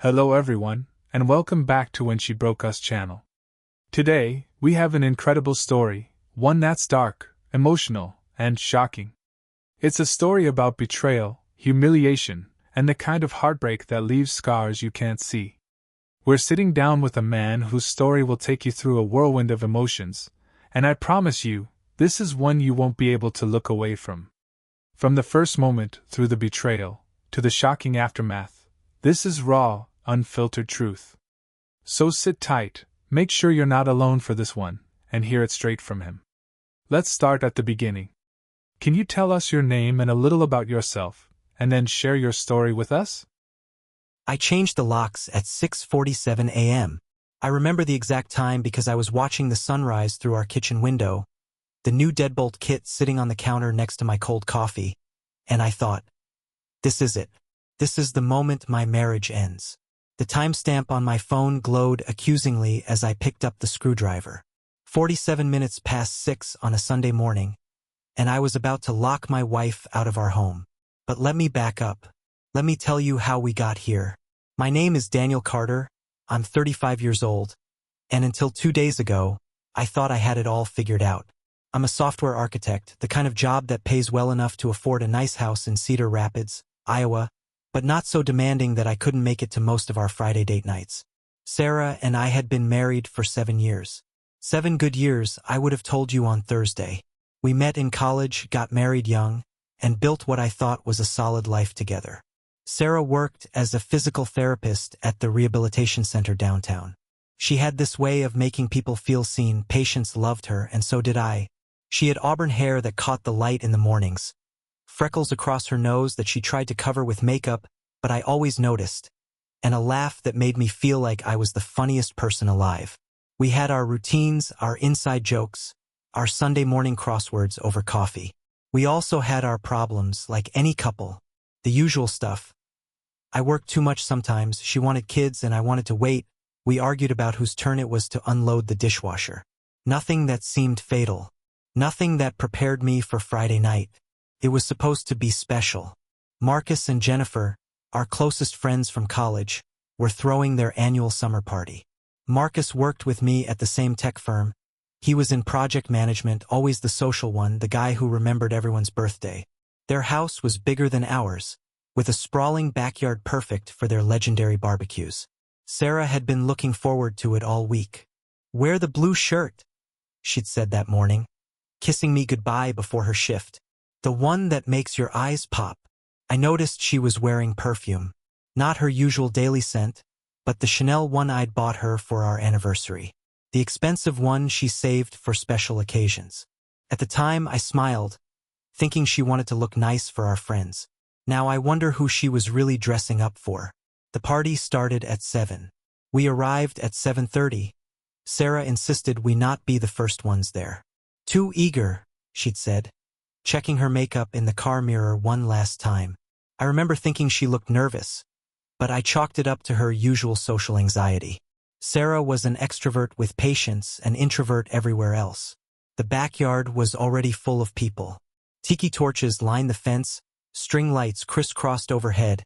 Hello everyone, and welcome back to When She Broke Us channel. Today, we have an incredible story, one that's dark, emotional, and shocking. It's a story about betrayal, humiliation, and the kind of heartbreak that leaves scars you can't see. We're sitting down with a man whose story will take you through a whirlwind of emotions, and I promise you, this is one you won't be able to look away from. From the first moment, through the betrayal, to the shocking aftermath, this is raw, unfiltered truth. So sit tight, make sure you're not alone for this one, and hear it straight from him. Let's start at the beginning. Can you tell us your name and a little about yourself, and then share your story with us? I changed the locks at 6:47 a.m. I remember the exact time because I was watching the sunrise through our kitchen window, the new deadbolt kit sitting on the counter next to my cold coffee, and I thought, this is it. This is the moment my marriage ends. The timestamp on my phone glowed accusingly as I picked up the screwdriver. 47 minutes past 6 on a Sunday morning, and I was about to lock my wife out of our home. But let me back up. Let me tell you how we got here. My name is Daniel Carter, I'm 35 years old, and until 2 days ago, I thought I had it all figured out. I'm a software architect, the kind of job that pays well enough to afford a nice house in Cedar Rapids, Iowa, but not so demanding that I couldn't make it to most of our Friday date nights. Sarah and I had been married for 7 years. 7 good years, I would have told you on Thursday. We met in college, got married young, and built what I thought was a solid life together. Sarah worked as a physical therapist at the rehabilitation center downtown. She had this way of making people feel seen. Patients loved her, and so did I. She had auburn hair that caught the light in the mornings, freckles across her nose that she tried to cover with makeup, but I always noticed, and a laugh that made me feel like I was the funniest person alive. We had our routines, our inside jokes, our Sunday morning crosswords over coffee. We also had our problems, like any couple, the usual stuff. I worked too much sometimes, she wanted kids and I wanted to wait. We argued about whose turn it was to unload the dishwasher. Nothing that seemed fatal. Nothing that prepared me for Friday night. It was supposed to be special. Marcus and Jennifer, our closest friends from college, were throwing their annual summer party. Marcus worked with me at the same tech firm. He was in project management, always the social one, the guy who remembered everyone's birthday. Their house was bigger than ours, with a sprawling backyard perfect for their legendary barbecues. Sarah had been looking forward to it all week. "Wear the blue shirt," she'd said that morning, kissing me goodbye before her shift. "The one that makes your eyes pop." I noticed she was wearing perfume. Not her usual daily scent, but the Chanel one I'd bought her for our anniversary. The expensive one she saved for special occasions. At the time, I smiled, thinking she wanted to look nice for our friends. Now I wonder who she was really dressing up for. The party started at 7. We arrived at 7:30. Sarah insisted we not be the first ones there. "Too eager," she'd said, checking her makeup in the car mirror one last time. I remember thinking she looked nervous, but I chalked it up to her usual social anxiety. Sarah was an extrovert with patience, an introvert everywhere else. The backyard was already full of people. Tiki torches lined the fence, string lights crisscrossed overhead,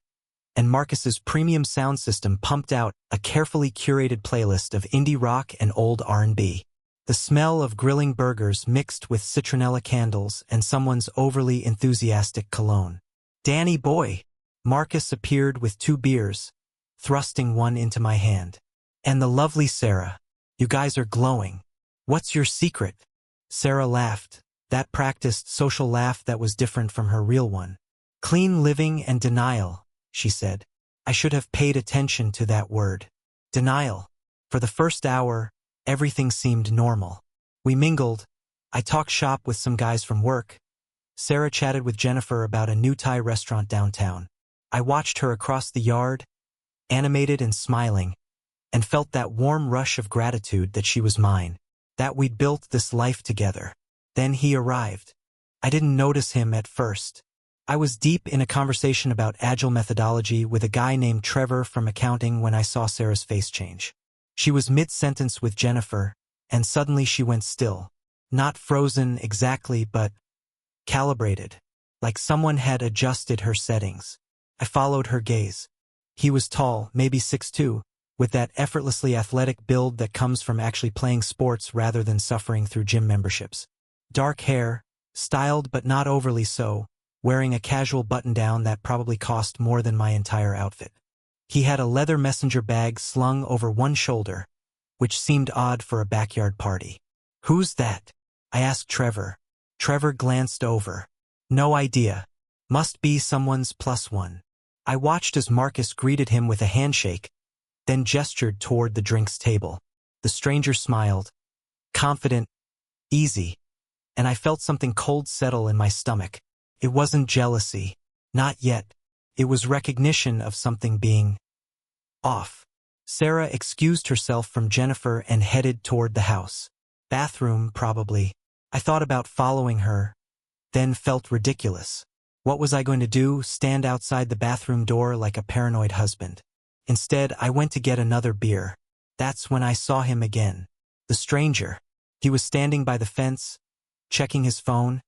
and Marcus's premium sound system pumped out a carefully curated playlist of indie rock and old R&B. The smell of grilling burgers mixed with citronella candles and someone's overly enthusiastic cologne. "Danny boy," Marcus appeared with 2 beers, thrusting one into my hand. "And the lovely Sarah. You guys are glowing. What's your secret?" Sarah laughed, that practiced social laugh that was different from her real one. "Clean living and denial," she said. I should have paid attention to that word. Denial. For the first hour, everything seemed normal. We mingled. I talked shop with some guys from work. Sarah chatted with Jennifer about a new Thai restaurant downtown. I watched her across the yard, animated and smiling, and felt that warm rush of gratitude that she was mine, that we'd built this life together. Then he arrived. I didn't notice him at first. I was deep in a conversation about agile methodology with a guy named Trevor from accounting when I saw Sarah's face change. She was mid-sentence with Jennifer, and suddenly she went still. Not frozen exactly, but calibrated, like someone had adjusted her settings. I followed her gaze. He was tall, maybe 6'2", with that effortlessly athletic build that comes from actually playing sports rather than suffering through gym memberships. Dark hair, styled but not overly so, wearing a casual button-down that probably cost more than my entire outfit. He had a leather messenger bag slung over one shoulder, which seemed odd for a backyard party. "Who's that?" I asked Trevor. Trevor glanced over. "No idea. Must be someone's plus one." I watched as Marcus greeted him with a handshake, then gestured toward the drinks table. The stranger smiled. Confident, easy, and I felt something cold settle in my stomach. It wasn't jealousy. Not yet. It was recognition of something being off. Sarah excused herself from Jennifer and headed toward the house. Bathroom, probably. I thought about following her, then felt ridiculous. What was I going to do, stand outside the bathroom door like a paranoid husband? Instead, I went to get another beer. That's when I saw him again. The stranger. He was standing by the fence, checking his phone,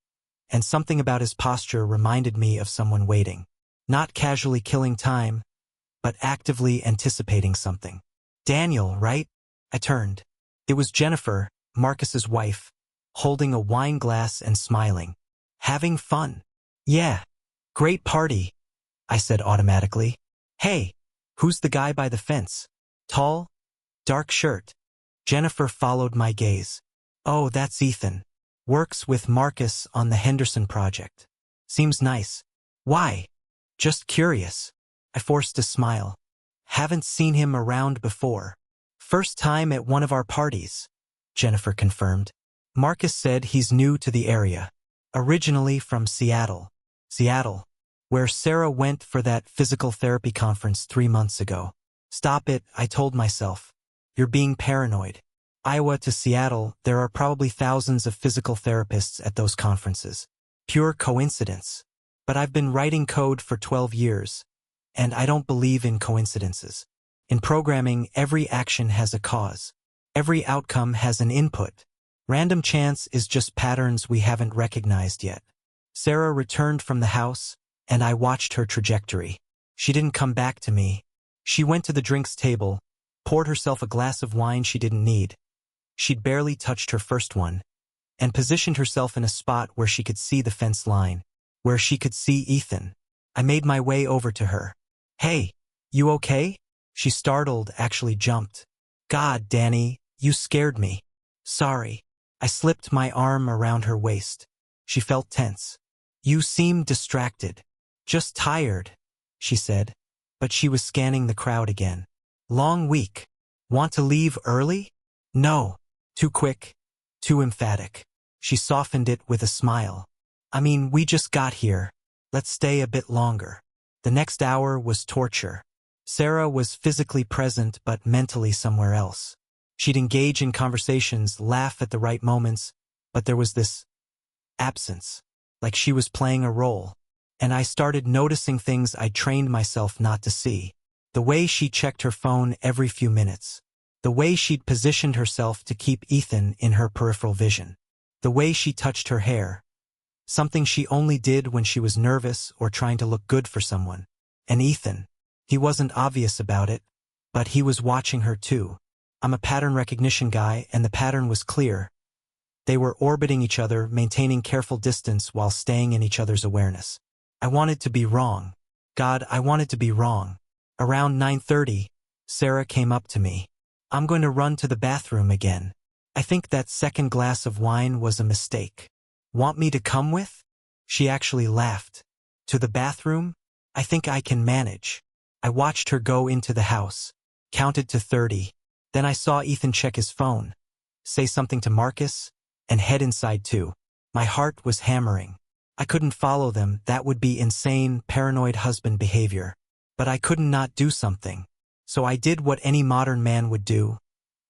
and something about his posture reminded me of someone waiting. Not casually killing time, but actively anticipating something. Daniel, right? I turned. It was Jennifer, Marcus's wife, holding a wine glass and smiling. Having fun. Yeah. Great party, I said automatically. Hey, who's the guy by the fence? Tall? Dark shirt. Jennifer followed my gaze. Oh, that's Ethan. Works with Marcus on the Henderson project. Seems nice. Why? Just curious. I forced a smile. Haven't seen him around before. First time at one of our parties, Jennifer confirmed. Marcus said he's new to the area. Originally from Seattle. Seattle, where Sarah went for that physical therapy conference 3 months ago. Stop it, I told myself. You're being paranoid. Iowa to Seattle, there are probably thousands of physical therapists at those conferences. Pure coincidence. But I've been writing code for 12 years, and I don't believe in coincidences. In programming, every action has a cause. Every outcome has an input. Random chance is just patterns we haven't recognized yet. Sarah returned from the house, and I watched her trajectory. She didn't come back to me. She went to the drinks table, poured herself a glass of wine she didn't need. She'd barely touched her first one, and positioned herself in a spot where she could see the fence line, where she could see Ethan. I made my way over to her. Hey, you okay? She startled, actually jumped. God, Danny, you scared me. Sorry. I slipped my arm around her waist. She felt tense. You seem distracted. Just tired, she said, but she was scanning the crowd again. Long week. Want to leave early? No. Too quick. Too emphatic. She softened it with a smile. I mean, we just got here. Let's stay a bit longer. The next hour was torture. Sarah was physically present but mentally somewhere else. She'd engage in conversations, laugh at the right moments, but there was this absence, like she was playing a role. And I started noticing things I trained myself not to see. The way she checked her phone every few minutes. The way she'd positioned herself to keep Ethan in her peripheral vision. The way she touched her hair. Something she only did when she was nervous or trying to look good for someone. And Ethan, he wasn't obvious about it, but he was watching her too. I'm a pattern recognition guy, and the pattern was clear. They were orbiting each other, maintaining careful distance while staying in each other's awareness. I wanted to be wrong. God, I wanted to be wrong. Around 9:30, Sarah came up to me. I'm going to run to the bathroom again. I think that second glass of wine was a mistake. Want me to come with? She actually laughed. To the bathroom? I think I can manage. I watched her go into the house, counted to 30. Then I saw Ethan check his phone, say something to Marcus, and head inside too. My heart was hammering. I couldn't follow them, that would be insane, paranoid husband behavior. But I couldn't not do something. So I did what any modern man would do.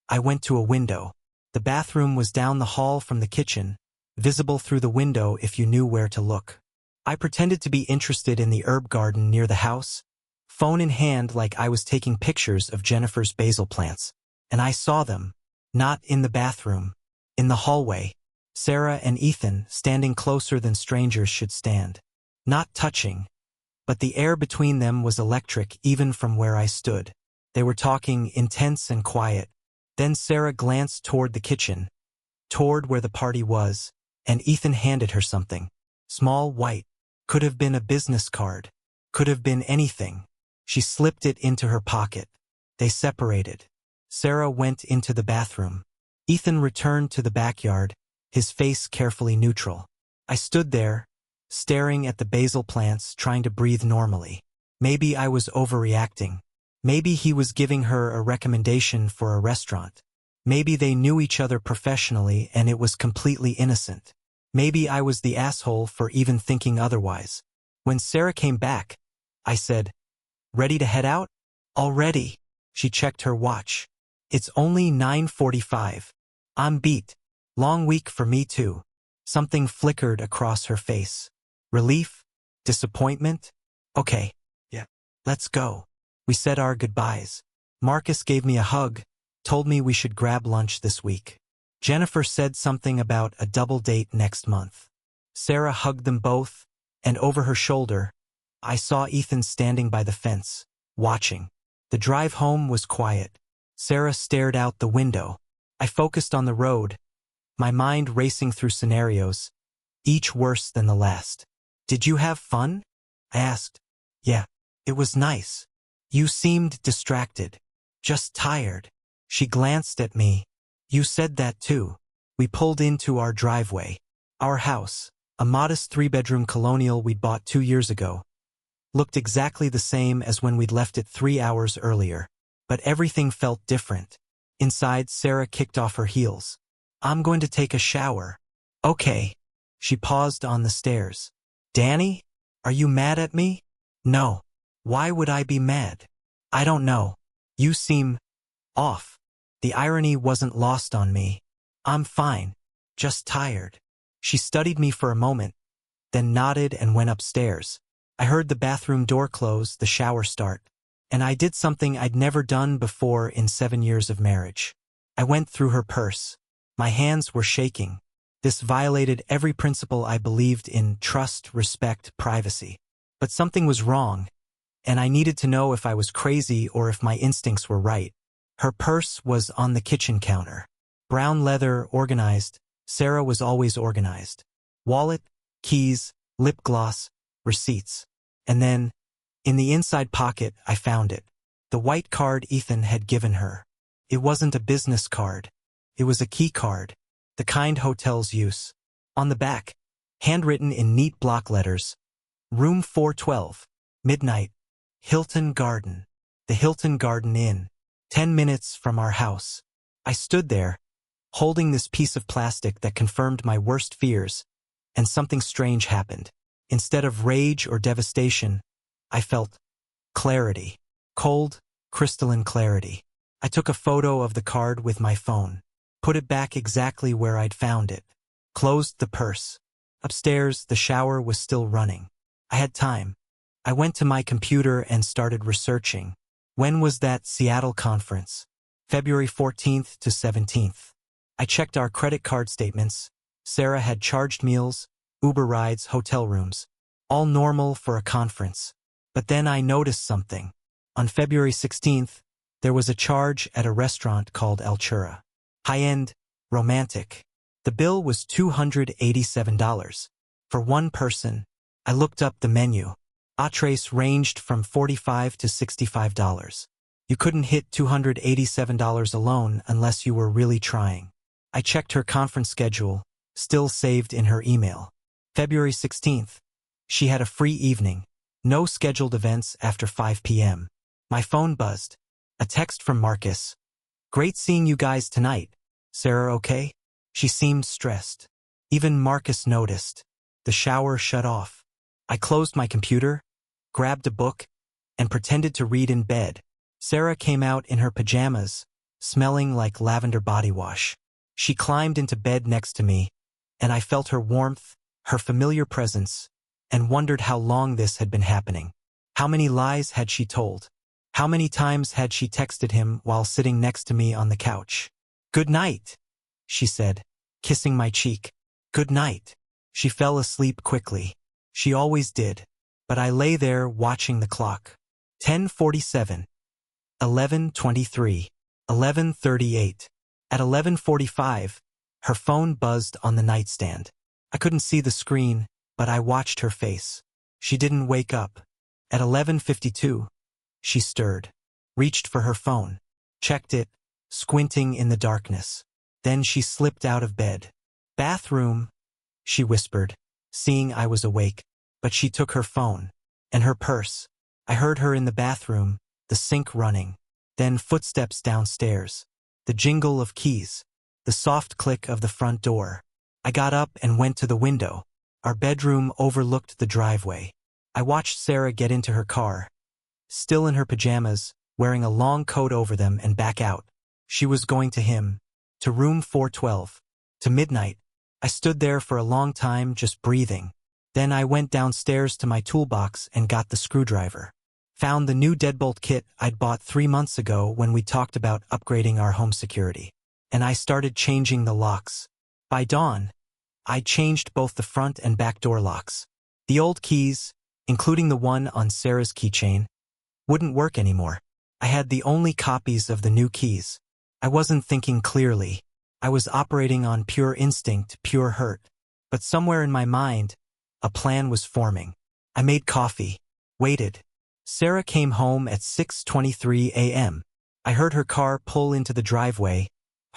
I went to a window. The bathroom was down the hall from the kitchen, visible through the window if you knew where to look. I pretended to be interested in the herb garden near the house, phone in hand like I was taking pictures of Jennifer's basil plants. And I saw them, not in the bathroom, in the hallway. Sarah and Ethan standing closer than strangers should stand. Not touching, but the air between them was electric even from where I stood. They were talking, intense and quiet. Then Sarah glanced toward the kitchen, toward where the party was, and Ethan handed her something. Small, white. Could have been a business card. Could have been anything. She slipped it into her pocket. They separated. Sarah went into the bathroom. Ethan returned to the backyard, his face carefully neutral. I stood there, staring at the basil plants, trying to breathe normally. Maybe I was overreacting. Maybe he was giving her a recommendation for a restaurant. Maybe they knew each other professionally and it was completely innocent. Maybe I was the asshole for even thinking otherwise. When Sarah came back, I said, "Ready to head out?" "Already." She checked her watch. "It's only 9:45. I'm beat. Long week for me too." Something flickered across her face. Relief? Disappointment? "Okay. Yeah. Let's go." We said our goodbyes. Marcus gave me a hug, told me we should grab lunch this week. Jennifer said something about a double date next month. Sarah hugged them both, and over her shoulder, I saw Ethan standing by the fence, watching. The drive home was quiet. Sarah stared out the window. I focused on the road, my mind racing through scenarios, each worse than the last. "Did you have fun?" I asked. "Yeah, it was nice." "You seemed distracted. Just tired." She glanced at me. "You said that too." We pulled into our driveway. Our house, a modest 3-bedroom colonial we'd bought 2 years ago, looked exactly the same as when we'd left it 3 hours earlier. But everything felt different. Inside, Sarah kicked off her heels. "I'm going to take a shower." "Okay." She paused on the stairs. "Danny, are you mad at me?" "No." "Why would I be mad?" "I don't know. You seem off." The irony wasn't lost on me. "I'm fine. Just tired." She studied me for a moment, then nodded and went upstairs. I heard the bathroom door close, the shower start, and I did something I'd never done before in 7 years of marriage. I went through her purse. My hands were shaking. This violated every principle I believed in: trust, respect, privacy. But something was wrong, and I needed to know if I was crazy or if my instincts were right. Her purse was on the kitchen counter. Brown leather, organized. Sarah was always organized. Wallet, keys, lip gloss, receipts. And then, in the inside pocket, I found it. The white card Ethan had given her. It wasn't a business card. It was a key card, the kind hotels use. On the back, handwritten in neat block letters, Room 412, midnight, Hilton Garden. The Hilton Garden Inn, 10 minutes from our house. I stood there, holding this piece of plastic that confirmed my worst fears, and something strange happened. Instead of rage or devastation, I felt clarity. Cold, crystalline clarity. I took a photo of the card with my phone, put it back exactly where I'd found it, closed the purse. Upstairs, the shower was still running. I had time. I went to my computer and started researching. When was that Seattle conference? February 14th to 17th. I checked our credit card statements. Sarah had charged meals, Uber rides, hotel rooms. All normal for a conference. But then I noticed something. On February 16th, there was a charge at a restaurant called El Chura. High-end, romantic. The bill was $287. For one person. I looked up the menu. Entrees ranged from $45 to $65. You couldn't hit $287 alone unless you were really trying. I checked her conference schedule, still saved in her email. February 16th. She had a free evening. No scheduled events after 5 p.m. My phone buzzed. A text from Marcus. "Great seeing you guys tonight. Sarah okay?" She seemed stressed. Even Marcus noticed. The shower shut off. I closed my computer, grabbed a book, and pretended to read in bed. Sarah came out in her pajamas, smelling like lavender body wash. She climbed into bed next to me, and I felt her warmth, her familiar presence, and wondered how long this had been happening. How many lies had she told? How many times had she texted him while sitting next to me on the couch? "Good night," she said, kissing my cheek. "Good night." She fell asleep quickly. She always did. but I lay there watching the clock. 10:47, 11:23, 11:38. At 11:45, her phone buzzed on the nightstand. I couldn't see the screen, but I watched her face. She didn't wake up. At 11:52, she stirred, reached for her phone, checked it, squinting in the darkness. Then she slipped out of bed. "Bathroom," she whispered, seeing I was awake, but she took her phone and her purse. I heard her in the bathroom, the sink running, then footsteps downstairs, the jingle of keys, the soft click of the front door. I got up and went to the window. Our bedroom overlooked the driveway. I watched Sarah get into her car, still in her pajamas, wearing a long coat over them, and back out. She was going to him, to room 412, to midnight. I stood there for a long time, just breathing. Then I went downstairs to my toolbox and got the screwdriver. Found the new deadbolt kit I'd bought 3 months ago when we talked about upgrading our home security. And I started changing the locks. By dawn, I changed both the front and back door locks. The old keys, including the one on Sarah's keychain, wouldn't work anymore. I had the only copies of the new keys. I wasn't thinking clearly. I was operating on pure instinct, pure hurt. But somewhere in my mind, a plan was forming. I made coffee, waited. Sarah came home at 6:23 a.m. I heard her car pull into the driveway,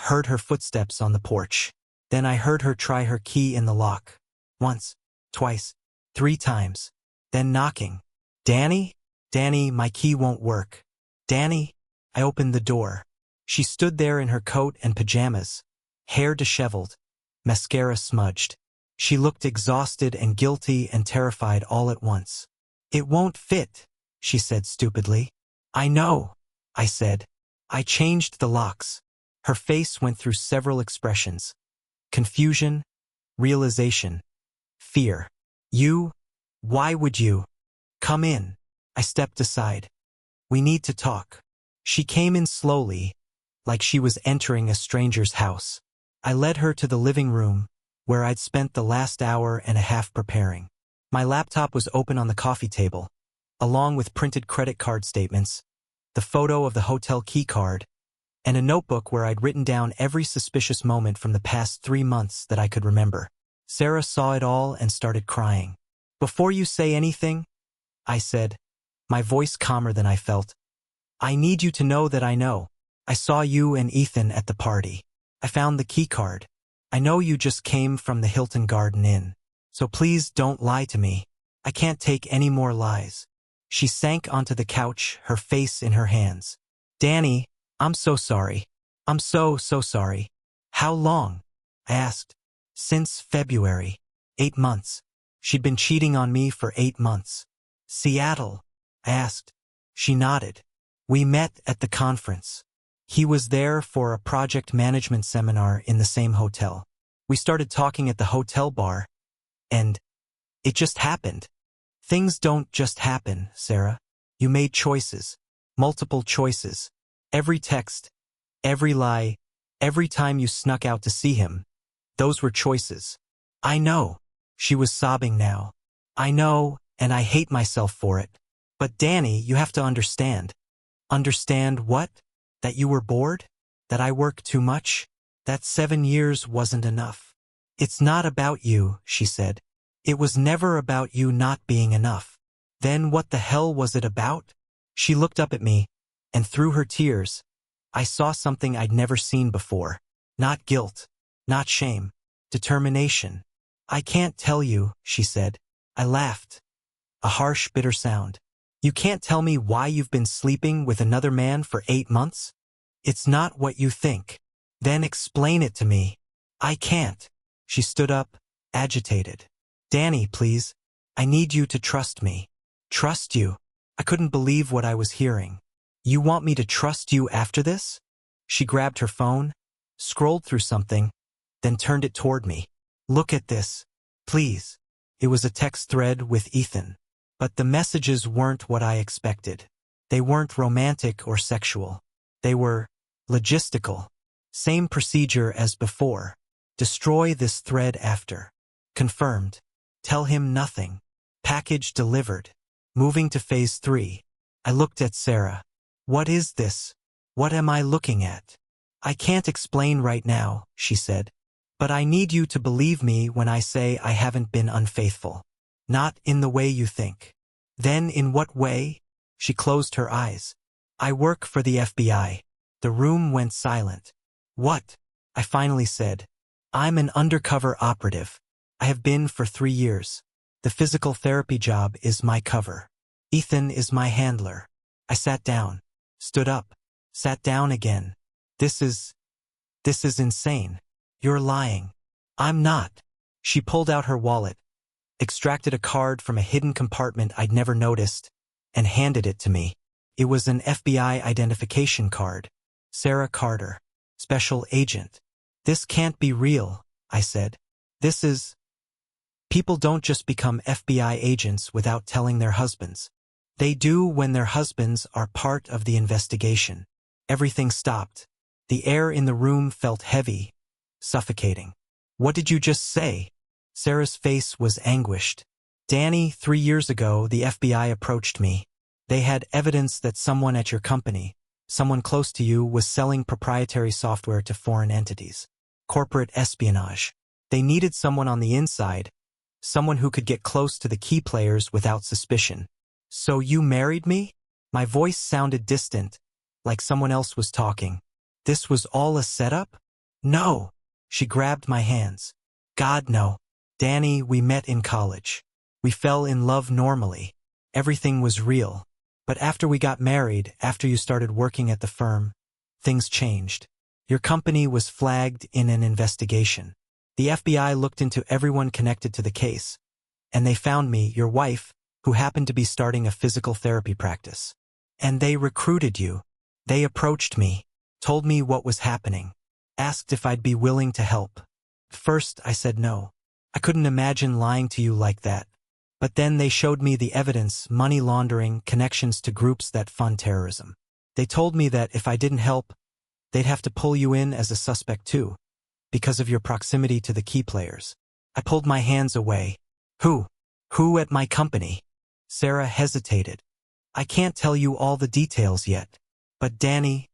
heard her footsteps on the porch. Then I heard her try her key in the lock. Once, twice, 3 times. Then knocking. "Danny? Danny, my key won't work. Danny?" I opened the door. She stood there in her coat and pajamas, hair disheveled, mascara smudged. She looked exhausted and guilty and terrified all at once. "It won't fit," she said stupidly. "I know," I said. I changed the locks. Her face went through several expressions. Confusion, realization, fear. "You? Why would you?" "Come in." I stepped aside. "We need to talk." She came in slowly, like she was entering a stranger's house. I led her to the living room, where I'd spent the last hour and a half preparing. My laptop was open on the coffee table, along with printed credit card statements, the photo of the hotel key card, and a notebook where I'd written down every suspicious moment from the past 3 months that I could remember. Sarah saw it all and started crying. "Before you say anything," I said, my voice calmer than I felt, "I need you to know that I know. I saw you and Ethan at the party. I found the key card. I know you just came from the Hilton Garden Inn. So please don't lie to me. I can't take any more lies." She sank onto the couch, her face in her hands. "Danny, I'm so sorry. I'm so sorry." "How long?" I asked. "Since February. 8 months. She'd been cheating on me for 8 months. "Seattle?" I asked. She nodded. "We met at the conference. He was there for a project management seminar in the same hotel. We started talking at the hotel bar, and it just happened." "Things don't just happen, Sarah. You made choices. Multiple choices. Every text, every lie, every time you snuck out to see him. Those were choices." "I know." She was sobbing now. "I know, and I hate myself for it. But Danny, you have to understand." "Understand what? That you were bored? That I work too much? That 7 years wasn't enough?" "It's not about you," she said. "It was never about you not being enough." "Then what the hell was it about?" She looked up at me, and through her tears, I saw something I'd never seen before. Not guilt, not shame, determination. "I can't tell you," she said. I laughed. A harsh, bitter sound. "You can't tell me why you've been sleeping with another man for 8 months? It's not what you think. Then explain it to me." "I can't." She stood up, agitated. "Danny, please. I need you to trust me." "Trust you?" I couldn't believe what I was hearing. "You want me to trust you after this?" She grabbed her phone, scrolled through something, then turned it toward me. "Look at this, please." It was a text thread with Ethan. But the messages weren't what I expected. They weren't romantic or sexual. They were logistical. Same procedure as before. Destroy this thread after. Confirmed. Tell him nothing. Package delivered. Moving to phase 3. I looked at Sarah. What is this? What am I looking at? I can't explain right now, she said. But I need you to believe me when I say I haven't been unfaithful. Not in the way you think. Then in what way? She closed her eyes. I work for the FBI. The room went silent. What? I finally said. I'm an undercover operative. I have been for 3 years. The physical therapy job is my cover. Ethan is my handler. I sat down, stood up, sat down again. This is insane. You're lying. I'm not. She pulled out her wallet, extracted a card from a hidden compartment I'd never noticed, and handed it to me. It was an FBI identification card. Sarah Carter, Special Agent. This can't be real, I said. People don't just become FBI agents without telling their husbands. They do when their husbands are part of the investigation. Everything stopped. The air in the room felt heavy, suffocating. What did you just say? Sarah's face was anguished. Danny, 3 years ago, the FBI approached me. They had evidence that someone at your company, someone close to you, was selling proprietary software to foreign entities. Corporate espionage. They needed someone on the inside, someone who could get close to the key players without suspicion. So you married me? My voice sounded distant, like someone else was talking. This was all a setup? No. She grabbed my hands. God, no. Danny, we met in college. We fell in love normally. Everything was real. But after we got married, after you started working at the firm, things changed. Your company was flagged in an investigation. The FBI looked into everyone connected to the case, and they found me, your wife, who happened to be starting a physical therapy practice. And they recruited you. They approached me, told me what was happening, asked if I'd be willing to help. First, I said no. I couldn't imagine lying to you like that. But then they showed me the evidence, money laundering, connections to groups that fund terrorism. They told me that if I didn't help, they'd have to pull you in as a suspect too, because of your proximity to the key players. I pulled my hands away. Who? Who at my company? Sarah hesitated. I can't tell you all the details yet. But Danny,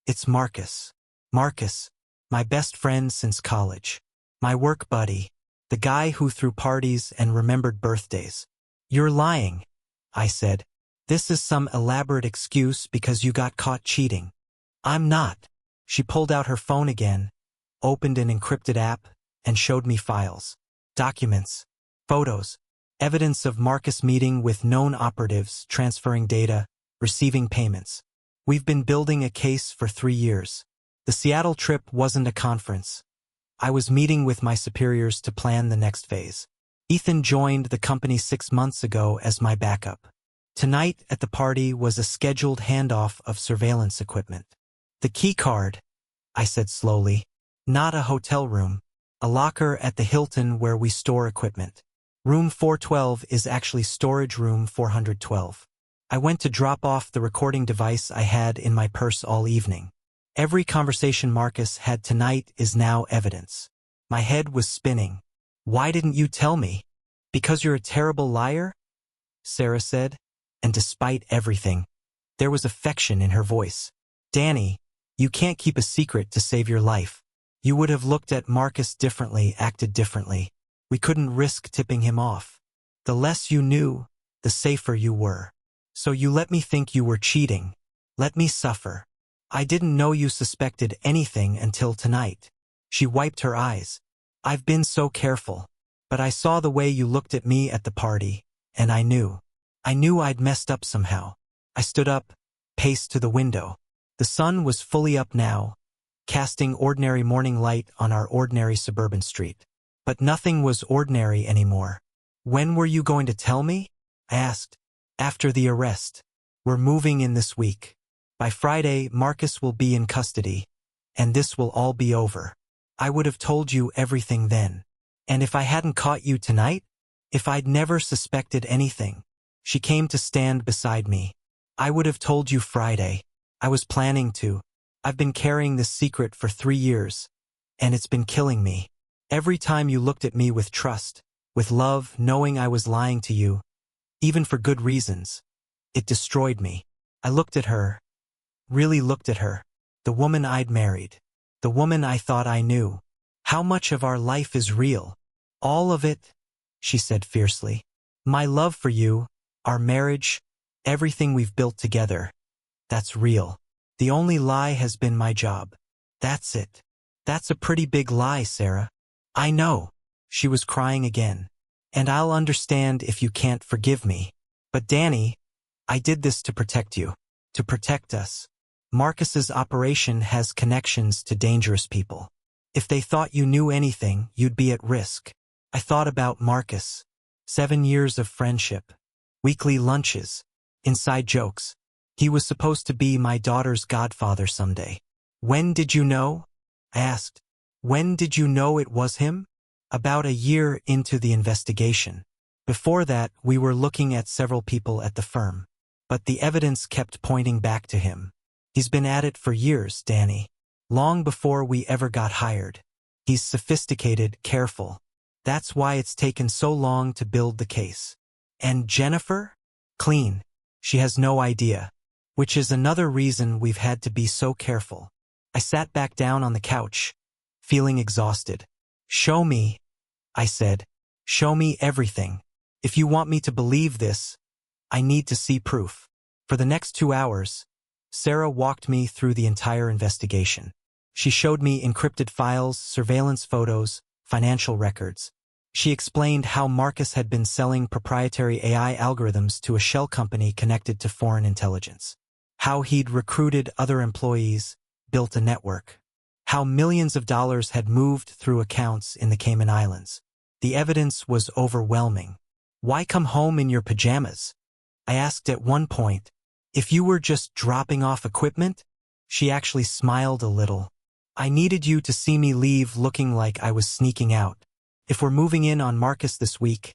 it's Marcus. Marcus, my best friend since college. My work buddy. The guy who threw parties and remembered birthdays. You're lying, I said. This is some elaborate excuse because you got caught cheating. I'm not. She pulled out her phone again, opened an encrypted app, and showed me files, documents, photos, evidence of Marcus meeting with known operatives, transferring data, receiving payments. We've been building a case for 3 years. The Seattle trip wasn't a conference. I was meeting with my superiors to plan the next phase. Ethan joined the company 6 months ago as my backup. Tonight at the party was a scheduled handoff of surveillance equipment. The key card, I said slowly. Not a hotel room. A locker at the Hilton where we store equipment. Room 412 is actually storage room 412. I went to drop off the recording device I had in my purse all evening. Every conversation Marcus had tonight is now evidence. My head was spinning. Why didn't you tell me? Because you're a terrible liar? Sarah said, and despite everything, there was affection in her voice. Danny, you can't keep a secret to save your life. You would have looked at Marcus differently, acted differently. We couldn't risk tipping him off. The less you knew, the safer you were. So you let me think you were cheating. Let me suffer. I didn't know you suspected anything until tonight. She wiped her eyes. I've been so careful. But I saw the way you looked at me at the party, and I knew. I knew I'd messed up somehow. I stood up, paced to the window. The sun was fully up now, casting ordinary morning light on our ordinary suburban street. But nothing was ordinary anymore. When were you going to tell me? I asked. After the arrest. We're moving in this week. By Friday, Marcus will be in custody, and this will all be over. I would have told you everything then. And if I hadn't caught you tonight? If I'd never suspected anything? She came to stand beside me. I would have told you Friday. I was planning to. I've been carrying this secret for 3 years, and it's been killing me. Every time you looked at me with trust, with love, knowing I was lying to you, even for good reasons. It destroyed me. I looked at her, really looked at her, the woman I'd married, the woman I thought I knew. How much of our life is real? All of it, she said fiercely. My love for you, our marriage, everything we've built together, that's real. The only lie has been my job. That's it. That's a pretty big lie, Sarah. I know. She was crying again. And I'll understand if you can't forgive me. But Danny, I did this to protect you. To protect us. Marcus's operation has connections to dangerous people. If they thought you knew anything, you'd be at risk. I thought about Marcus. 7 years of friendship. Weekly lunches. Inside jokes. He was supposed to be my daughter's godfather someday. When did you know? I asked. When did you know it was him? About a year into the investigation. Before that, we were looking at several people at the firm. But the evidence kept pointing back to him. He's been at it for years, Danny. Long before we ever got hired. He's sophisticated, careful. That's why it's taken so long to build the case. And Jennifer? Clean. She has no idea. Which is another reason we've had to be so careful. I sat back down on the couch, feeling exhausted. Show me, I said. Show me everything. If you want me to believe this, I need to see proof. For the next 2 hours, Sarah walked me through the entire investigation. She showed me encrypted files, surveillance photos, financial records. She explained how Marcus had been selling proprietary AI algorithms to a shell company connected to foreign intelligence. How he'd recruited other employees, built a network. How millions of dollars had moved through accounts in the Cayman Islands. The evidence was overwhelming. Why come home in your pajamas? I asked at one point. If you were just dropping off equipment? She actually smiled a little. I needed you to see me leave looking like I was sneaking out. If we're moving in on Marcus this week,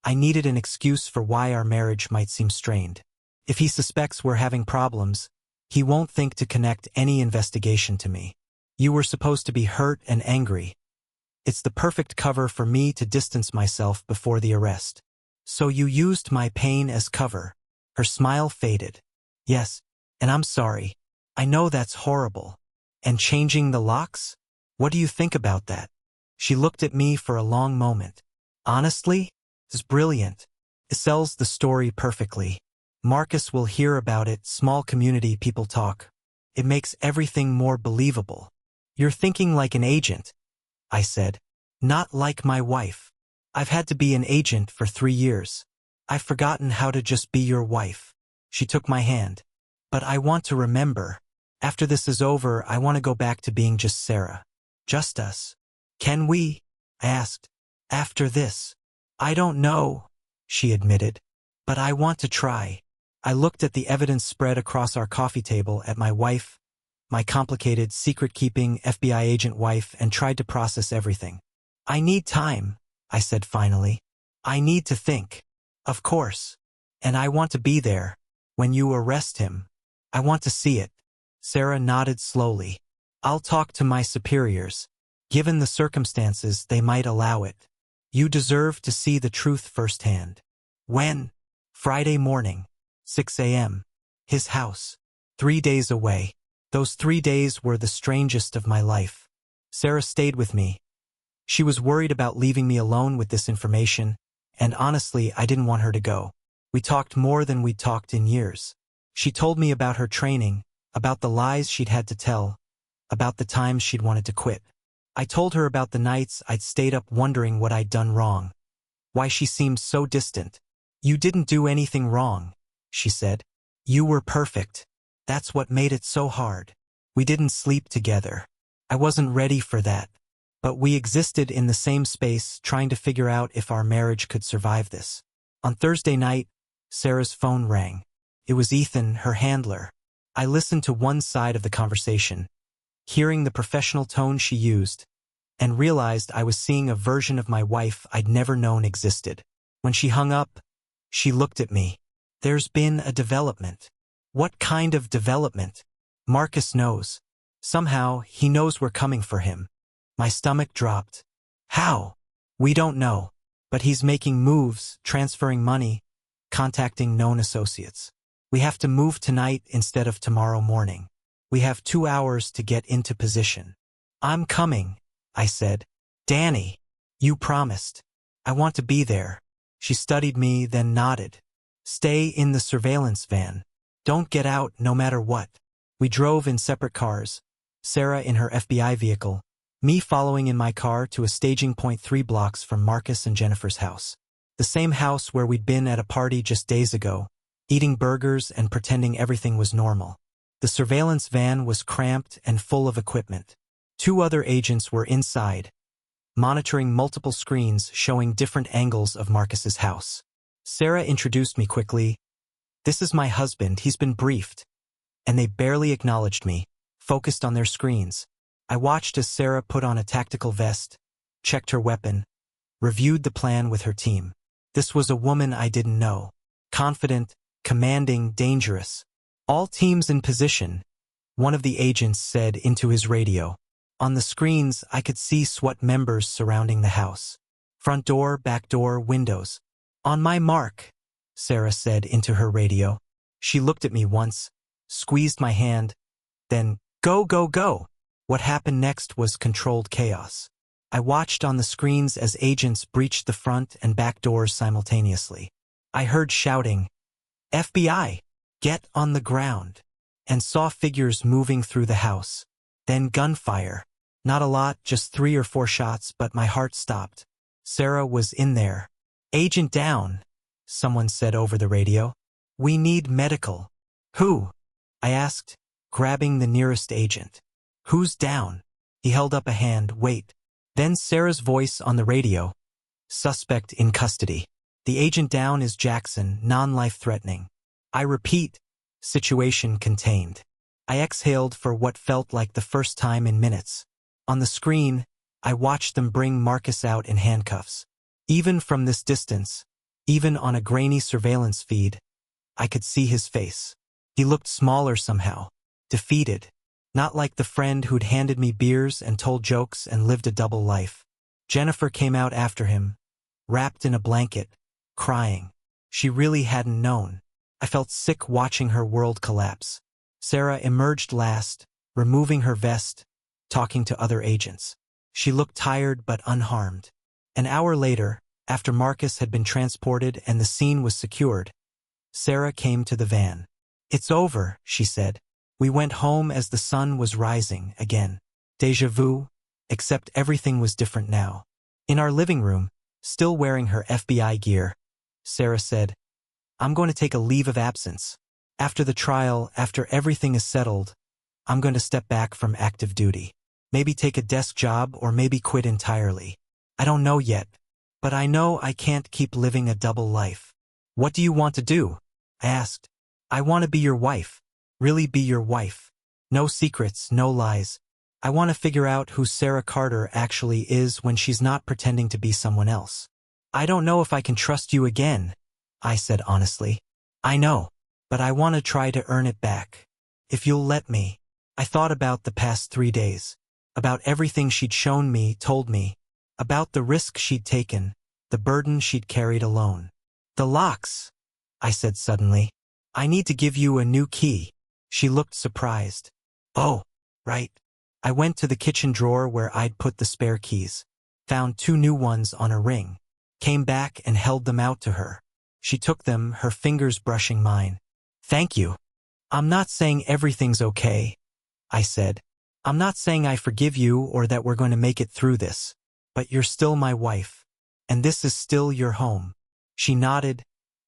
I needed an excuse for why our marriage might seem strained. If he suspects we're having problems, he won't think to connect any investigation to me. You were supposed to be hurt and angry. It's the perfect cover for me to distance myself before the arrest. So you used my pain as cover. Her smile faded. Yes, and I'm sorry. I know that's horrible. And changing the locks? What do you think about that? She looked at me for a long moment. Honestly, it's brilliant. It sells the story perfectly. Marcus will hear about it, small community people talk. It makes everything more believable. You're thinking like an agent, I said. Not like my wife. I've had to be an agent for 3 years. I've forgotten how to just be your wife. She took my hand. But I want to remember. After this is over, I want to go back to being just Sarah. Just us. Can we? I asked. After this. I don't know, she admitted. But I want to try. I looked at the evidence spread across our coffee table at my wife, my complicated, secret-keeping FBI agent wife, and tried to process everything. I need time, I said finally. I need to think. Of course. And I want to be there. When you arrest him. I want to see it. Sarah nodded slowly. I'll talk to my superiors. Given the circumstances, they might allow it. You deserve to see the truth firsthand. When? Friday morning. 6 a.m. His house. 3 days away. Those 3 days were the strangest of my life. Sarah stayed with me. She was worried about leaving me alone with this information, and honestly, I didn't want her to go. We talked more than we'd talked in years. She told me about her training, about the lies she'd had to tell, about the times she'd wanted to quit. I told her about the nights I'd stayed up wondering what I'd done wrong. Why she seemed so distant. You didn't do anything wrong, she said. You were perfect. That's what made it so hard. We didn't sleep together. I wasn't ready for that. But we existed in the same space, trying to figure out if our marriage could survive this. On Thursday night, Sarah's phone rang. It was Ethan, her handler. I listened to one side of the conversation, hearing the professional tone she used, and realized I was seeing a version of my wife I'd never known existed. When she hung up, she looked at me. There's been a development. What kind of development? Marcus knows. Somehow, he knows we're coming for him. My stomach dropped. How? We don't know. But he's making moves, transferring money, contacting known associates. We have to move tonight instead of tomorrow morning. We have 2 hours to get into position. I'm coming, I said. Danny, you promised. I want to be there. She studied me, then nodded. Stay in the surveillance van. Don't get out no matter what. We drove in separate cars, Sarah in her FBI vehicle, me following in my car to a staging point 3 blocks from Marcus and Jennifer's house. The same house where we'd been at a party just days ago, eating burgers and pretending everything was normal. The surveillance van was cramped and full of equipment. 2 other agents were inside, monitoring multiple screens showing different angles of Marcus's house. Sarah introduced me quickly. This is my husband, he's been briefed. And they barely acknowledged me, focused on their screens. I watched as Sarah put on a tactical vest, checked her weapon, reviewed the plan with her team. This was a woman I didn't know. Confident, commanding, dangerous. All teams in position, one of the agents said into his radio. On the screens, I could see SWAT members surrounding the house. Front door, back door, windows. On my mark, Sarah said into her radio. She looked at me once, squeezed my hand, then, go, go, go. What happened next was controlled chaos. I watched on the screens as agents breached the front and back doors simultaneously. I heard shouting, FBI, get on the ground, and saw figures moving through the house. Then gunfire. Not a lot, just 3 or 4 shots, but my heart stopped. Sarah was in there. Agent down, someone said over the radio. We need medical. Who? I asked, grabbing the nearest agent. Who's down? He held up a hand, wait. Then Sarah's voice on the radio. Suspect in custody. The agent down is Jackson, non-life-threatening. I repeat, situation contained. I exhaled for what felt like the first time in minutes. On the screen, I watched them bring Marcus out in handcuffs. Even from this distance, even on a grainy surveillance feed, I could see his face. He looked smaller somehow, defeated, not like the friend who'd handed me beers and told jokes and lived a double life. Jennifer came out after him, wrapped in a blanket, crying. She really hadn't known. I felt sick watching her world collapse. Sarah emerged last, removing her vest, talking to other agents. She looked tired but unharmed. An hour later, after Marcus had been transported and the scene was secured, Sarah came to the van. It's over, she said. We went home as the sun was rising again. Déjà vu, except everything was different now. In our living room, still wearing her FBI gear, Sarah said, I'm going to take a leave of absence. After the trial, after everything is settled, I'm going to step back from active duty. Maybe take a desk job or maybe quit entirely. I don't know yet, but I know I can't keep living a double life. What do you want to do? I asked. I want to be your wife. Really be your wife. No secrets, no lies. I want to figure out who Sarah Carter actually is when she's not pretending to be someone else. I don't know if I can trust you again, I said honestly. I know, but I want to try to earn it back. If you'll let me. I thought about the past 3 days. About everything she'd shown me, told me. About the risk she'd taken, the burden she'd carried alone. The locks, I said suddenly. I need to give you a new key. She looked surprised. Oh, right. I went to the kitchen drawer where I'd put the spare keys. Found 2 new ones on a ring. Came back and held them out to her. She took them, her fingers brushing mine. Thank you. I'm not saying everything's okay, I said. I'm not saying I forgive you or that we're going to make it through this. But you're still my wife. And this is still your home. She nodded,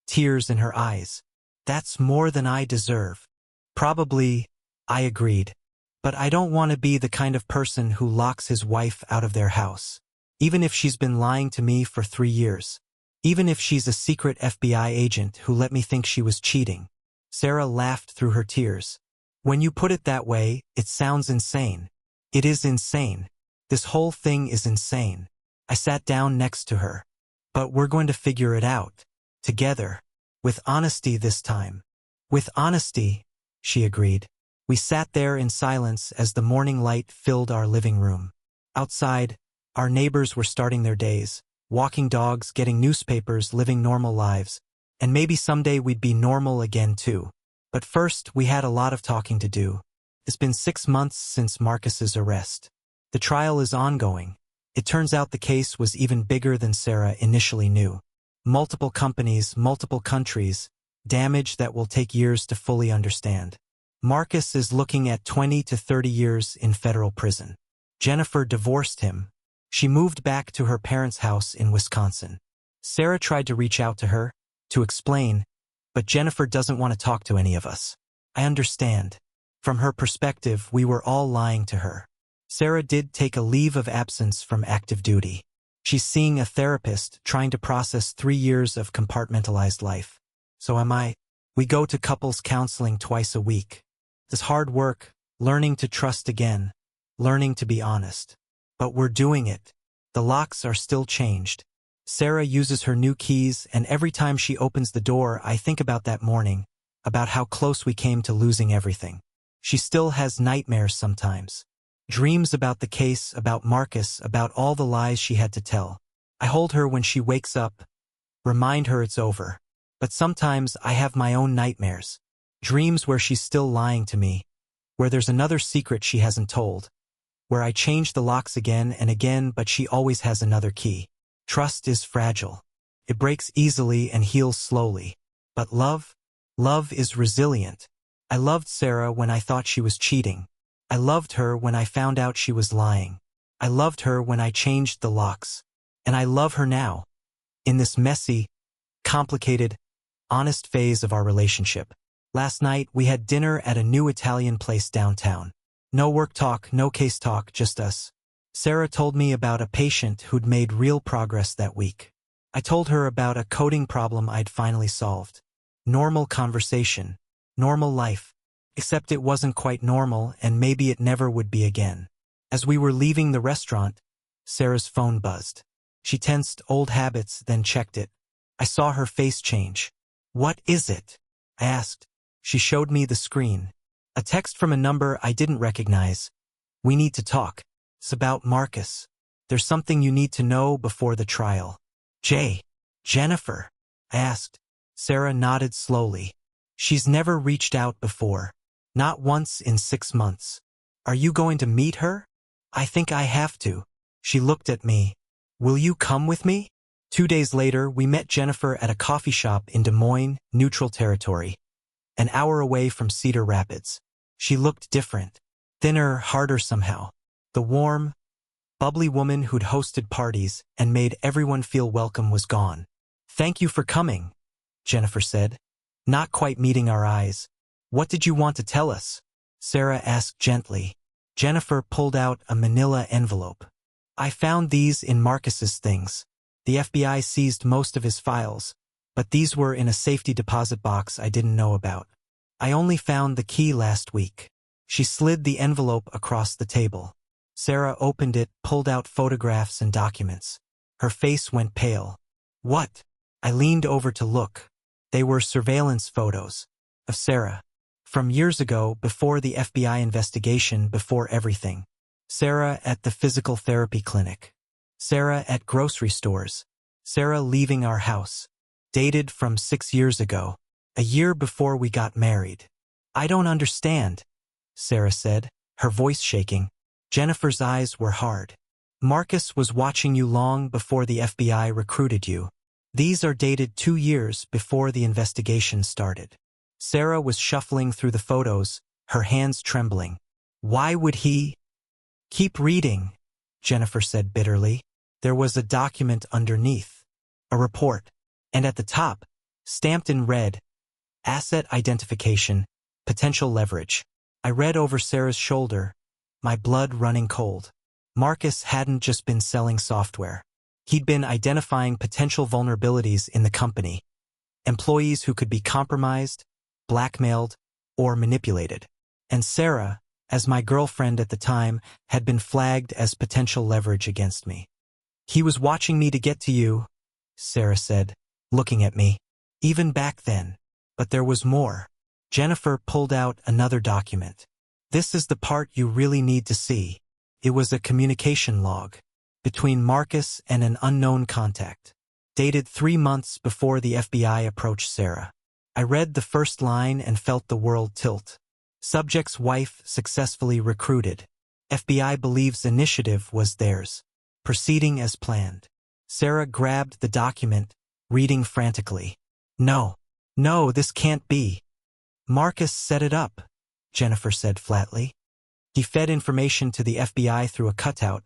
tears in her eyes. That's more than I deserve. Probably, I agreed. But I don't want to be the kind of person who locks his wife out of their house. Even if she's been lying to me for 3 years. Even if she's a secret FBI agent who let me think she was cheating. Sarah laughed through her tears. When you put it that way, it sounds insane. It is insane. This whole thing is insane. I sat down next to her. But we're going to figure it out. Together. With honesty this time. With honesty, she agreed. We sat there in silence as the morning light filled our living room. Outside, our neighbors were starting their days, walking dogs, getting newspapers, living normal lives. And maybe someday we'd be normal again too. But first, we had a lot of talking to do. It's been 6 months since Marcus's arrest. The trial is ongoing. It turns out the case was even bigger than Sarah initially knew. Multiple companies, multiple countries, damage that will take years to fully understand. Marcus is looking at 20 to 30 years in federal prison. Jennifer divorced him. She moved back to her parents' house in Wisconsin. Sarah tried to reach out to her, to explain, but Jennifer doesn't want to talk to any of us. I understand. From her perspective, we were all lying to her. Sarah did take a leave of absence from active duty. She's seeing a therapist trying to process 3 years of compartmentalized life. So am I. We go to couples counseling twice a week. It's hard work, learning to trust again, learning to be honest. But we're doing it. The locks are still changed. Sarah uses her new keys, and every time she opens the door, I think about that morning, about how close we came to losing everything. She still has nightmares sometimes. Dreams about the case, about Marcus, about all the lies she had to tell. I hold her when she wakes up, remind her it's over. But sometimes I have my own nightmares. Dreams where she's still lying to me, where there's another secret she hasn't told, where I change the locks again and again but she always has another key. Trust is fragile. It breaks easily and heals slowly. But love is resilient. I loved Sarah when I thought she was cheating. I loved her when I found out she was lying. I loved her when I changed the locks. And I love her now, in this messy, complicated, honest phase of our relationship. Last night, we had dinner at a new Italian place downtown. No work talk, no case talk, just us. Sarah told me about a patient who'd made real progress that week. I told her about a coding problem I'd finally solved. Normal conversation. Normal life. Except it wasn't quite normal, and maybe it never would be again. As we were leaving the restaurant, Sarah's phone buzzed. She tensed old habits, then checked it. I saw her face change. "What is it?" I asked. She showed me the screen. A text from a number I didn't recognize. "We need to talk. It's about Marcus. There's something you need to know before the trial." Jennifer?" I asked. Sarah nodded slowly. "She's never reached out before. Not once in 6 months. Are you going to meet her?" "I think I have to." She looked at me. "Will you come with me?" 2 days later, we met Jennifer at a coffee shop in Des Moines, neutral territory, an hour away from Cedar Rapids. She looked different. Thinner, harder somehow. The warm, bubbly woman who'd hosted parties and made everyone feel welcome was gone. "Thank you for coming," Jennifer said, not quite meeting our eyes. "What did you want to tell us?" Sarah asked gently. Jennifer pulled out a manila envelope. "I found these in Marcus's things. The FBI seized most of his files, but these were in a safety deposit box I didn't know about. I only found the key last week." She slid the envelope across the table. Sarah opened it, pulled out photographs and documents. Her face went pale. "What?" I leaned over to look. They were surveillance photos of Sarah. From years ago, before the FBI investigation, before everything. Sarah at the physical therapy clinic. Sarah at grocery stores. Sarah leaving our house. Dated from 6 years ago. A year before we got married. "I don't understand," Sarah said, her voice shaking. Jennifer's eyes were hard. "Marcus was watching you long before the FBI recruited you. These are dated 2 years before the investigation started." Sarah was shuffling through the photos, her hands trembling. "Why would he?" "Keep reading," Jennifer said bitterly. There was a document underneath. A report. And at the top, stamped in red, "Asset identification, potential leverage." I read over Sarah's shoulder, my blood running cold. Marcus hadn't just been selling software. He'd been identifying potential vulnerabilities in the company. Employees who could be compromised, blackmailed, or manipulated. And Sarah, as my girlfriend at the time, had been flagged as potential leverage against me. "He was watching me to get to you," Sarah said, looking at me. "Even back then. But there was more." Jennifer pulled out another document. "This is the part you really need to see." It was a communication log between Marcus and an unknown contact. dated 3 months before the FBI approached Sarah. I read the first line and felt the world tilt. Subject's wife successfully recruited. FBI believes initiative was theirs. Proceeding as planned. Sarah grabbed the document, reading frantically. No, this can't be. Marcus set it up, Jennifer said flatly. He fed information to the FBI through a cutout,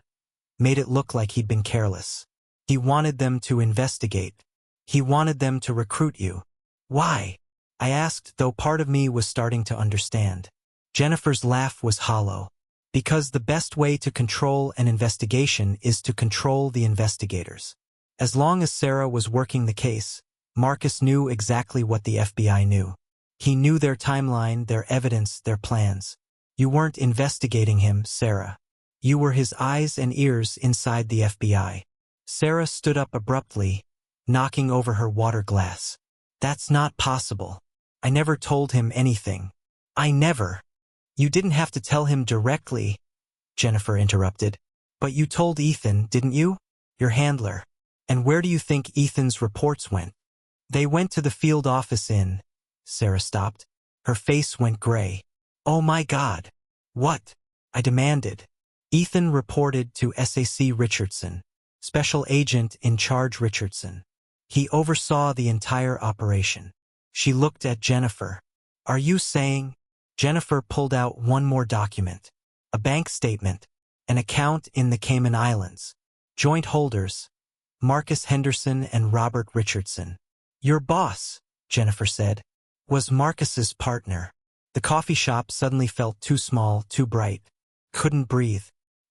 made it look like he'd been careless. He wanted them to investigate. He wanted them to recruit you. Why? I asked, though part of me was starting to understand. Jennifer's laugh was hollow. Because the best way to control an investigation is to control the investigators. As long as Sarah was working the case, Marcus knew exactly what the FBI knew. He knew their timeline, their evidence, their plans. You weren't investigating him, Sarah. You were his eyes and ears inside the FBI. Sarah stood up abruptly, knocking over her water glass. That's not possible. I never told him anything. I never. You didn't have to tell him directly, Jennifer interrupted. But you told Ethan, didn't you? Your handler. And where do you think Ethan's reports went? They went to the field office in. Sarah stopped. Her face went gray. Oh my God. What? I demanded. Ethan reported to SAC Richardson, Special Agent in Charge Richardson. He oversaw the entire operation. She looked at Jennifer. Are you saying? Jennifer pulled out one more document. A bank statement. An account in the Cayman Islands. Joint holders. Marcus Henderson and Robert Richardson. Your boss, Jennifer said, was Marcus's partner. The coffee shop suddenly felt too small, too bright. Couldn't breathe.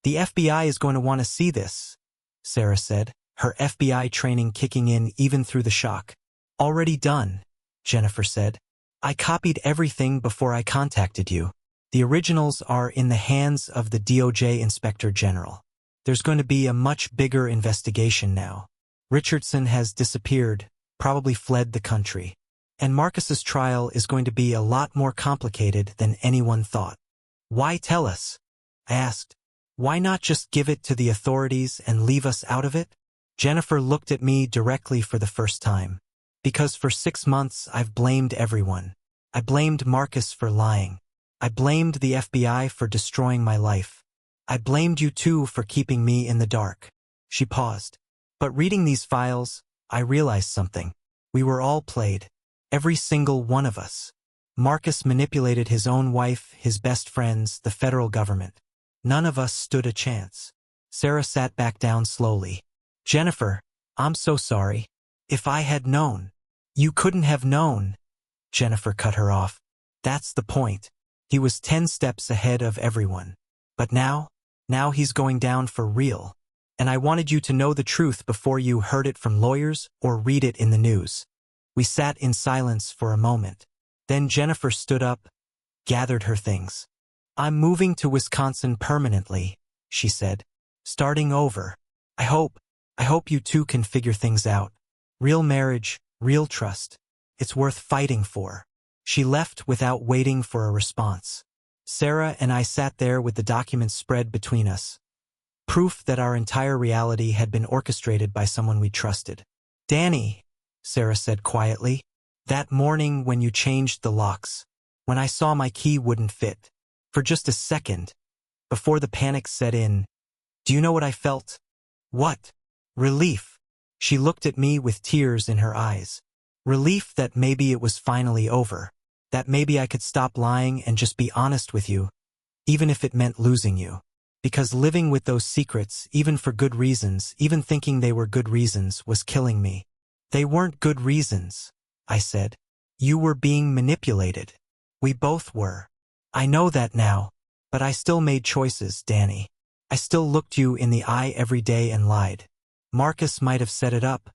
The FBI is going to want to see this, Sarah said, her FBI training kicking in even through the shock. Already done, Jennifer said. I copied everything before I contacted you. The originals are in the hands of the DOJ Inspector General. There's going to be a much bigger investigation now. Richardson has disappeared, probably fled the country. And Marcus's trial is going to be a lot more complicated than anyone thought. Why tell us? I asked. Why not just give it to the authorities and leave us out of it? Jennifer looked at me directly for the first time. Because for 6 months I've blamed everyone. I blamed Marcus for lying. I blamed the FBI for destroying my life. I blamed you too for keeping me in the dark. She paused. But reading these files, I realized something. We were all played. Every single one of us. Marcus manipulated his own wife, his best friends, the federal government. None of us stood a chance. Sarah sat back down slowly. Jennifer, I'm so sorry. If I had known. You couldn't have known. Jennifer cut her off. That's the point. He was 10 steps ahead of everyone. But now he's going down for real. And I wanted you to know the truth before you heard it from lawyers or read it in the news. We sat in silence for a moment. Then Jennifer stood up, gathered her things. I'm moving to Wisconsin permanently, she said. Starting over. I hope you two can figure things out. Real marriage, real trust. It's worth fighting for. She left without waiting for a response. Sarah and I sat there with the documents spread between us. Proof that our entire reality had been orchestrated by someone we trusted. Danny, Sarah said quietly, that morning when you changed the locks, when I saw my key wouldn't fit, for just a second, before the panic set in, do you know what I felt? What? Relief. She looked at me with tears in her eyes. Relief that maybe it was finally over, that maybe I could stop lying and just be honest with you, even if it meant losing you. Because living with those secrets, even for good reasons, even thinking they were good reasons, was killing me. They weren't good reasons, I said. You were being manipulated. We both were. I know that now, but I still made choices, Danny. I still looked you in the eye every day and lied. Marcus might have set it up,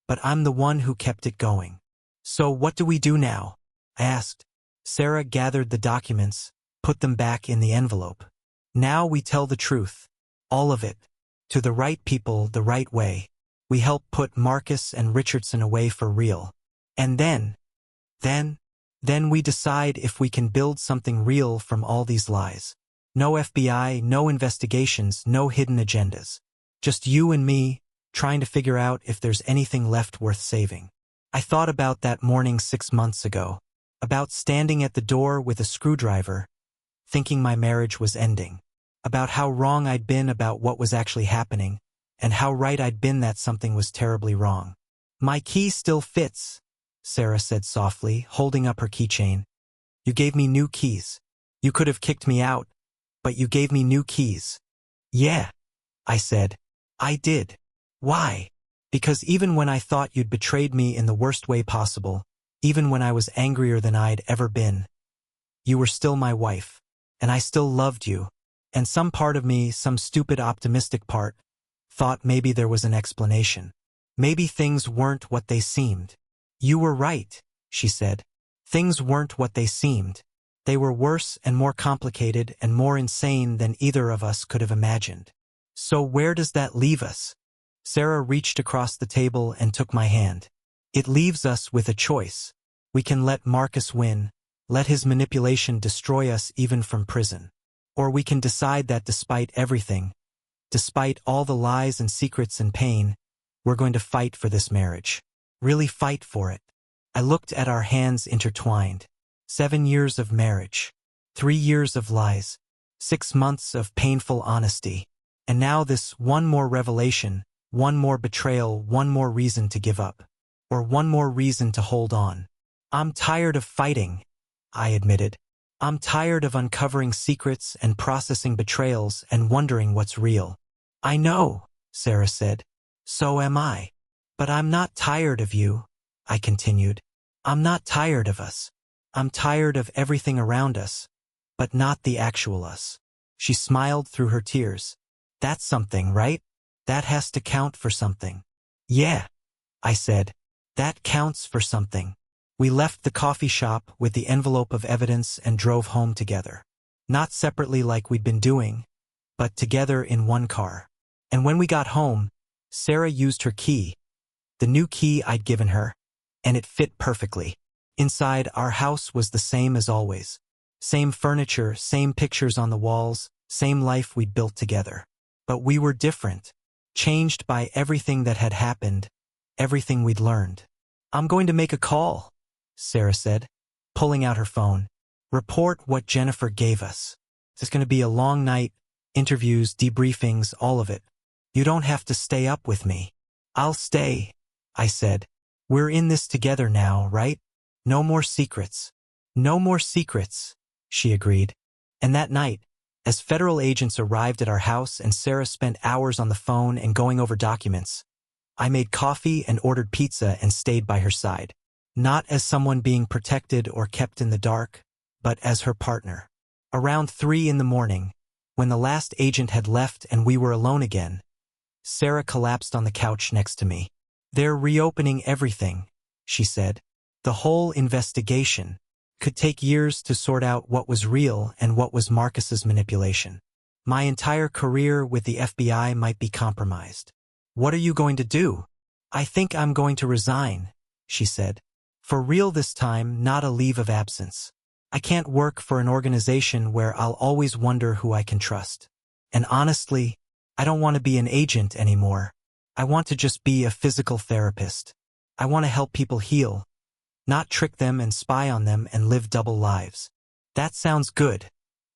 but I'm the one who kept it going. So what do we do now? I asked. Sarah gathered the documents, put them back in the envelope. Now we tell the truth. All of it. To the right people the right way. We help put Marcus and Richardson away for real. And then we decide if we can build something real from all these lies. No FBI, no investigations, no hidden agendas. Just you and me, trying to figure out if there's anything left worth saving. I thought about that morning 6 months ago, about standing at the door with a screwdriver, thinking my marriage was ending, about how wrong I'd been about what was actually happening, and how right I'd been that something was terribly wrong. "My key still fits," Sarah said softly, holding up her keychain. "You gave me new keys. You could have kicked me out, but you gave me new keys." "Yeah," I said. "I did." "Why?" "Because even when I thought you'd betrayed me in the worst way possible, even when I was angrier than I'd ever been, you were still my wife, and I still loved you, and some part of me, some stupid optimistic part, thought maybe there was an explanation. Maybe things weren't what they seemed." "You were right," she said. "Things weren't what they seemed. They were worse and more complicated and more insane than either of us could have imagined." "So where does that leave us?" Sarah reached across the table and took my hand. "It leaves us with a choice. We can let Marcus win, let his manipulation destroy us even from prison. Or we can decide that despite everything, despite all the lies and secrets and pain, we're going to fight for this marriage. Really fight for it." I looked at our hands intertwined. 7 years of marriage, 3 years of lies, 6 months of painful honesty, and now this one more revelation, one more betrayal, one more reason to give up, or one more reason to hold on. "I'm tired of fighting," I admitted. "I'm tired of uncovering secrets and processing betrayals and wondering what's real." "I know," Sarah said. "So am I. But I'm not tired of you," I continued. "I'm not tired of us. I'm tired of everything around us, but not the actual us." She smiled through her tears. "That's something, right? That has to count for something." "Yeah," I said. "That counts for something." We left the coffee shop with the envelope of evidence and drove home together. Not separately like we'd been doing, but together in one car. And when we got home, Sarah used her key, the new key I'd given her, and it fit perfectly. Inside, our house was the same as always. Same furniture, same pictures on the walls, same life we'd built together. But we were different, changed by everything that had happened, everything we'd learned. "I'm going to make a call," Sarah said, pulling out her phone. "Report what Jennifer gave us. It's going to be a long night, interviews, debriefings, all of it. You don't have to stay up with me." "I'll stay," I said. "We're in this together now, right? No more secrets." "No more secrets," she agreed. And that night, as federal agents arrived at our house and Sarah spent hours on the phone and going over documents, I made coffee and ordered pizza and stayed by her side. Not as someone being protected or kept in the dark, but as her partner. Around 3 in the morning, when the last agent had left and we were alone again, Sarah collapsed on the couch next to me. "They're reopening everything," she said. "The whole investigation. Could take years to sort out what was real and what was Marcus's manipulation. My entire career with the FBI might be compromised. What are you going to do?" "I think I'm going to resign," she said. "For real this time, not a leave of absence. I can't work for an organization where I'll always wonder who I can trust. And honestly, I don't want to be an agent anymore. I want to just be a physical therapist. I want to help people heal, not trick them and spy on them and live double lives." "That sounds good,"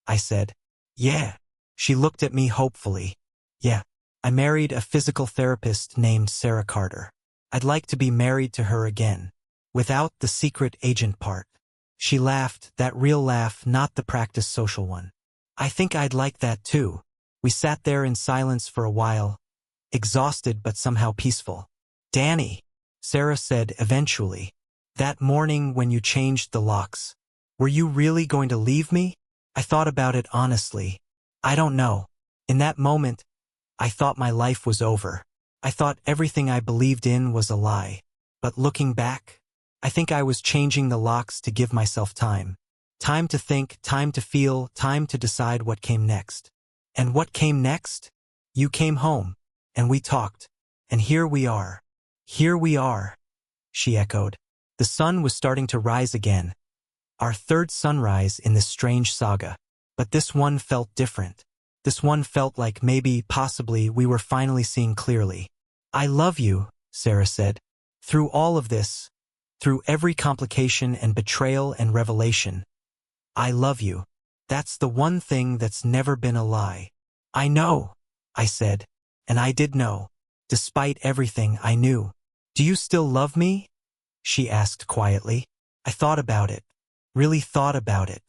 I said. "Yeah." She looked at me hopefully. "Yeah. I married a physical therapist named Sarah Carter. I'd like to be married to her again, without the secret agent part." She laughed, that real laugh, not the practice social one. "I think I'd like that too." We sat there in silence for a while, exhausted but somehow peaceful. "Danny," Sarah said eventually, "that morning when you changed the locks, were you really going to leave me?" I thought about it honestly. I don't know. In that moment, I thought my life was over. I thought everything I believed in was a lie. But looking back, I think I was changing the locks to give myself time. Time to think, time to feel, time to decide what came next. And what came next? You came home, and we talked. And here we are. Here we are, she echoed. The sun was starting to rise again. Our third sunrise in this strange saga. But this one felt different. This one felt like maybe, possibly, we were finally seeing clearly. I love you, Sarah said. Through all of this, through every complication and betrayal and revelation, I love you. That's the one thing that's never been a lie. I know, I said, and I did know. Despite everything, I knew. Do you still love me? She asked quietly. I thought about it. Really thought about it.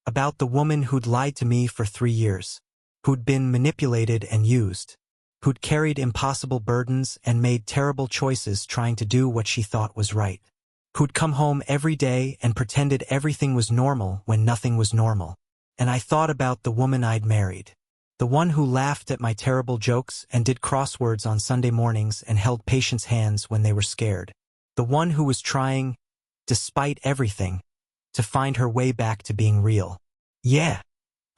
About the woman who'd lied to me for 3 years. Who'd been manipulated and used. Who'd carried impossible burdens and made terrible choices trying to do what she thought was right. Who'd come home every day and pretended everything was normal when nothing was normal. And I thought about the woman I'd married. The one who laughed at my terrible jokes and did crosswords on Sunday mornings and held patients' hands when they were scared. The one who was trying, despite everything, to find her way back to being real. Yeah,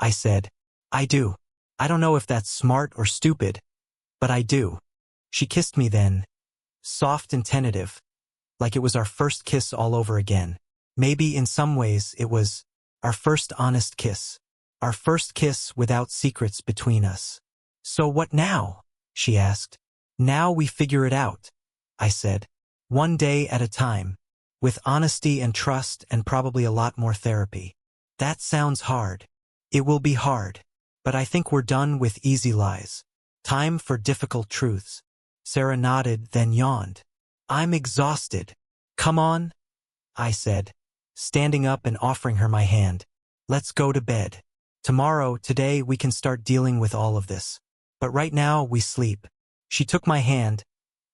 I said. I do. I don't know if that's smart or stupid, but I do. She kissed me then, soft and tentative, like it was our first kiss all over again. Maybe in some ways it was our first honest kiss. Our first kiss without secrets between us. So what now? She asked. Now we figure it out, I said. One day at a time, with honesty and trust and probably a lot more therapy. That sounds hard. It will be hard. But I think we're done with easy lies. Time for difficult truths. Sarah nodded, then yawned. I'm exhausted. Come on, I said, standing up and offering her my hand. Let's go to bed. Today, we can start dealing with all of this. But right now, we sleep. She took my hand,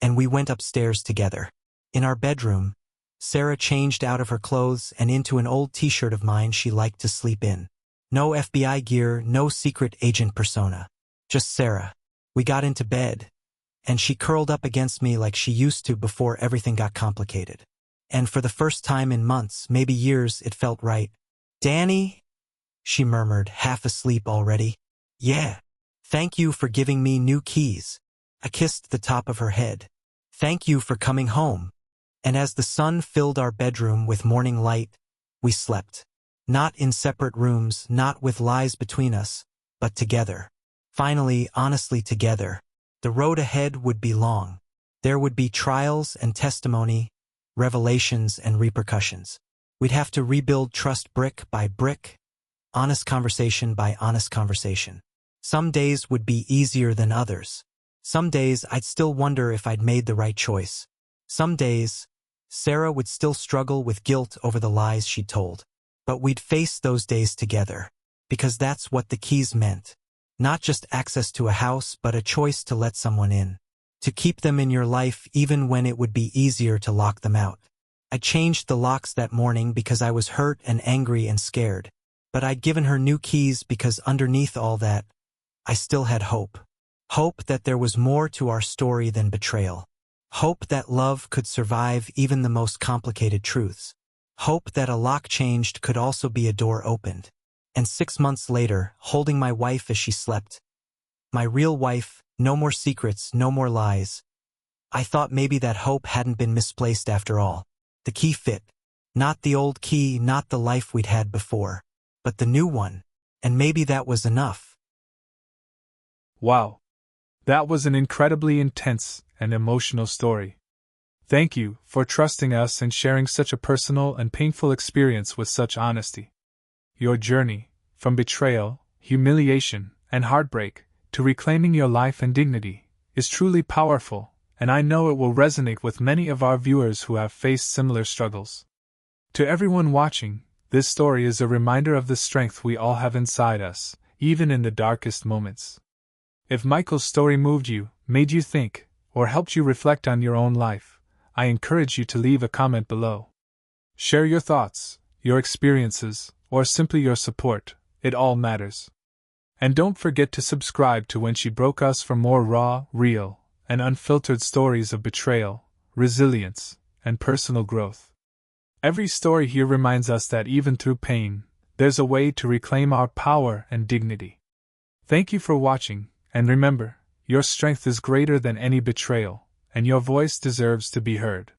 and we went upstairs together. In our bedroom, Sarah changed out of her clothes and into an old t-shirt of mine she liked to sleep in. No FBI gear, no secret agent persona. Just Sarah. We got into bed, and she curled up against me like she used to before everything got complicated. And for the first time in months, maybe years, it felt right. Danny? She murmured, half asleep already. Yeah. Thank you for giving me new keys. I kissed the top of her head. Thank you for coming home. And as the sun filled our bedroom with morning light, we slept. Not in separate rooms, not with lies between us, but together. Finally, honestly together. The road ahead would be long. There would be trials and testimony, revelations and repercussions. We'd have to rebuild trust brick by brick, honest conversation by honest conversation. Some days would be easier than others. Some days I'd still wonder if I'd made the right choice. Some days, Sarah would still struggle with guilt over the lies she'd told. But we'd face those days together, because that's what the keys meant. Not just access to a house, but a choice to let someone in. To keep them in your life even when it would be easier to lock them out. I changed the locks that morning because I was hurt and angry and scared. But I'd given her new keys because underneath all that, I still had hope. Hope that there was more to our story than betrayal. Hope that love could survive even the most complicated truths. Hope that a lock changed could also be a door opened. And 6 months later, holding my wife as she slept. My real wife, no more secrets, no more lies. I thought maybe that hope hadn't been misplaced after all. The key fit. Not the old key, not the life we'd had before, but the new one. And maybe that was enough. Wow. That was an incredibly intense and emotional story. Thank you for trusting us and sharing such a personal and painful experience with such honesty. Your journey, from betrayal, humiliation, and heartbreak, to reclaiming your life and dignity, is truly powerful, and I know it will resonate with many of our viewers who have faced similar struggles. To everyone watching, this story is a reminder of the strength we all have inside us, even in the darkest moments. If Michael's story moved you, made you think, or helped you reflect on your own life, I encourage you to leave a comment below. Share your thoughts, your experiences, or simply your support, it all matters. And don't forget to subscribe to When She Broke Us for more raw, real, and unfiltered stories of betrayal, resilience, and personal growth. Every story here reminds us that even through pain, there's a way to reclaim our power and dignity. Thank you for watching, and remember, your strength is greater than any betrayal, and your voice deserves to be heard.